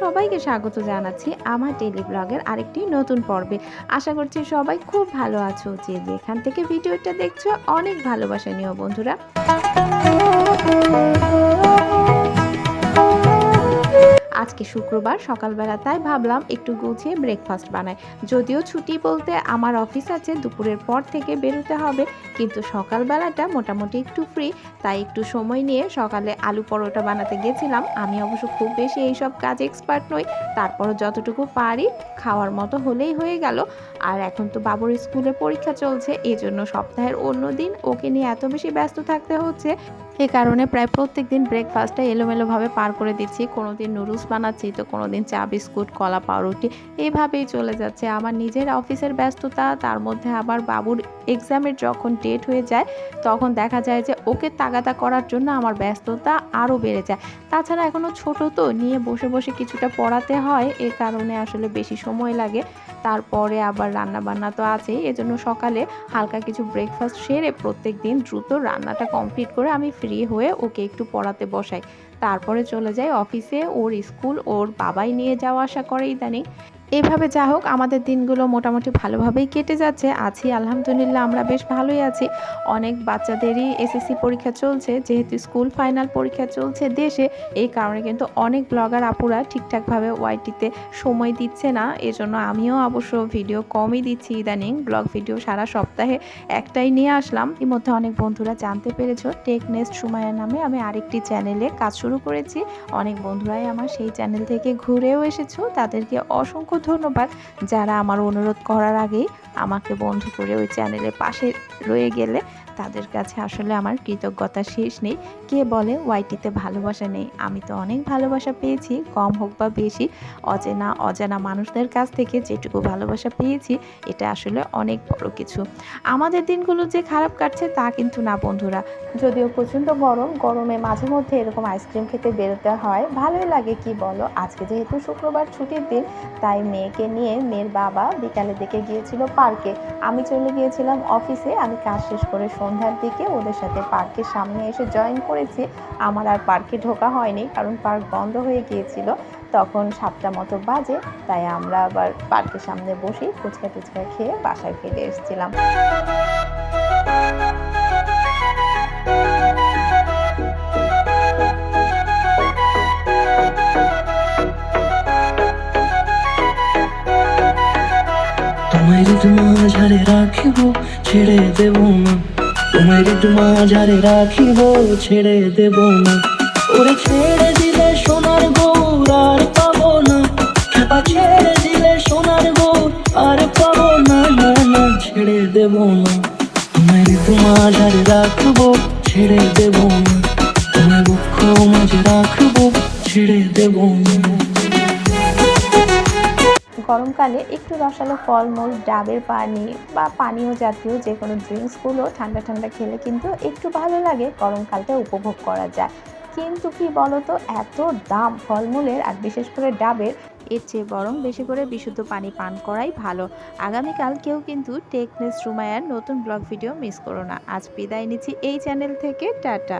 সবাইকে স্বাগত জানাচ্ছি আমার ডেইলি ব্লগের আরেকটি নতুন পর্বে। আশা করছি সবাই খুব ভালো আছো। যে যেখান থেকে ভিডিওটা দেখছো অনেক ভালোবাসা নিও বন্ধুরা। আজকে শুক্রবার সকালবেলা, তাই ভাবলাম একটু গুছিয়ে ব্রেকফাস্ট বানাই। যদিও ছুটি বলতে আমার অফিস আছে, দুপুরের পর থেকে বেরোতে হবে, কিন্তু সকালবেলাটা মোটামুটি একটু ফ্রি, তাই একটু সময় নিয়ে সকালে আলু পরোটা বানাতে গেছিলাম। আমি অবশ্য খুব বেশি এইসব কাজে এক্সপার্ট নই, তারপরও যতটুকু পারি খাওয়ার মতো হলেই হয়ে গেল। আর এখন তো বাবুর স্কুলে পরীক্ষা চলছে, এজন্য সপ্তাহের অন্য দিন ওকে নিয়ে এত বেশি ব্যস্ত থাকতে হচ্ছে, এ কারণে প্রায় প্রত্যেক দিন ব্রেকফাস্টটা এলোমেলোভাবে পার করে দিচ্ছি। কোনো দিন নুডলস বানাচ্ছি, তো কোনো দিন চা বিস্কুট, কলা, পাউরুটি, এইভাবেই চলে যাচ্ছে। আমার নিজের অফিসের ব্যস্ততা, তার মধ্যে আবার বাবুর এক্সামের যখন ডেট হয়ে যায় তখন দেখা যায় যে ওকে তাগাদা করার জন্য আমার ব্যস্ততা আরও বেড়ে যায়। তাছাড়া এখনও ছোট, তো নিয়ে বসে বসে কিছুটা পড়াতে হয়, এ কারণে আসলে বেশি সময় লাগে। তারপরে আবার রান্নাবান্না তো আছেই, এজন্য সকালে হালকা কিছু ব্রেকফাস্ট সেরে প্রত্যেক দিন দ্রুত রান্নাটা কমপ্লিট করে আমি ফ্রি হয়ে ওকে একটু পড়াতে বসাই। তারপরে চলে যাই অফিসে। ওর স্কুল ওর বাবাই নিয়ে যাওয়া আসা করে ইদানিং। এভাবে যা হোক আমাদের দিনগুলো মোটামুটি ভালোভাবেই কেটে যাচ্ছে। আছি আলহামদুলিল্লাহ, আমরা বেশ ভালোই আছি। অনেক বাচ্চাদেরই এসএসসি পরীক্ষা চলছে, যেহেতু স্কুল ফাইনাল পরীক্ষা চলছে দেশে, এই কারণে কিন্তু অনেক ব্লগার আপুরা ঠিকঠাকভাবে ওয়াইটিতে সময় দিচ্ছে না। এজন্য আমিও অবশ্য ভিডিও কমই দিচ্ছি ইদানিং। ব্লগ ভিডিও সারা সপ্তাহে একটাই নিয়ে আসলাম। ইতিমধ্যে অনেক বন্ধুরা জানতে পেরেছো, টেক নেস্ট সুমাইয়া নামে আমি আরেকটি চ্যানেলে কাজ শুরু করেছি। অনেক বন্ধুরাই আমার সেই চ্যানেল থেকে ঘুরেও এসেছো, তাদেরকে অসংখ্য ধন্যবাদ। যারা আমার অনুরোধ করার আগেই আমাকে বন্ধু করে ওই চ্যানেলের পাশে রয়ে গেলে, তাদের কাছে আসলে আমার কৃতজ্ঞতা শেষ নেই। কে বলে ওয়াইটিতে ভালোবাসা নেই? আমি তো অনেক ভালোবাসা পেয়েছি, কম হোক বা বেশি। অজানা মানুষদের কাছ থেকে যেটুকু ভালোবাসা পেয়েছি, এটা আসলে অনেক বড় কিছু। আমাদের দিনগুলো যে খারাপ কাটছে তা কিন্তু না বন্ধুরা। যদিও প্রচণ্ড গরম, গরমে মাঝে মধ্যে এরকম আইসক্রিম খেতে বেরোতে হয়, ভালোই লাগে কি বলো। আজকে যেহেতু শুক্রবার ছুটির দিন, তাই মেয়েকে নিয়ে মেয়ের বাবা বিকালের দিকে গিয়েছিল পার্কে। আমি চলে গিয়েছিলাম অফিসে। আমি কাজ শেষ করে সন্ধ্যার দিকে ওদের সাথে পার্কের সামনে এসে জয়েন করেছি। আমার আর পার্কে ঢোকা হয়নি, কারণ পার্ক বন্ধ হয়ে গিয়েছিল। তখন 7টা মতো বাজে, তাই আমরা আবার পার্কের সামনে বসে ফুচকা টুচকা খেয়ে বাসায় ফিরে এসেছিলাম। তোমায় মাঝারে রাখিব, ছেড়ে দেব না। তোমায় মাঝারে রাখিব, ছেড়ে দেব না। ওরে ছেড়ে দিলে সোনার গৌর আর পাবো না। খেপা ছেড়ে দিলে সোনার গৌর আর পাবো না, না না, ছেড়ে দেব না। তোমায় মাঝারে রাখবো, ছেড়ে দেব না। তোমায় বক্ষ মাঝে রাখবো, ছেড়ে দেব না। গরমকালে একটু রসালো ফলমূল, ডাবের পানি বা পানীয় জাতীয় যে কোনো ড্রিঙ্কসগুলো ঠান্ডা ঠান্ডা খেলে কিন্তু একটু ভালো লাগে, গরমকালটা উপভোগ করা যায়। কিন্তু কি বলতো, এত দাম ফলমূলের আর বিশেষ করে ডাবের, এর চেয়ে বরং বেশি করে বিশুদ্ধ পানি পান করাই ভালো। আগামীকাল কেউ কিন্তু টেক নেস্ট সুমাইয়ার নতুন ব্লগ ভিডিও মিস করো না। আজ বিদায় নিচ্ছি এই চ্যানেল থেকে, টাটা।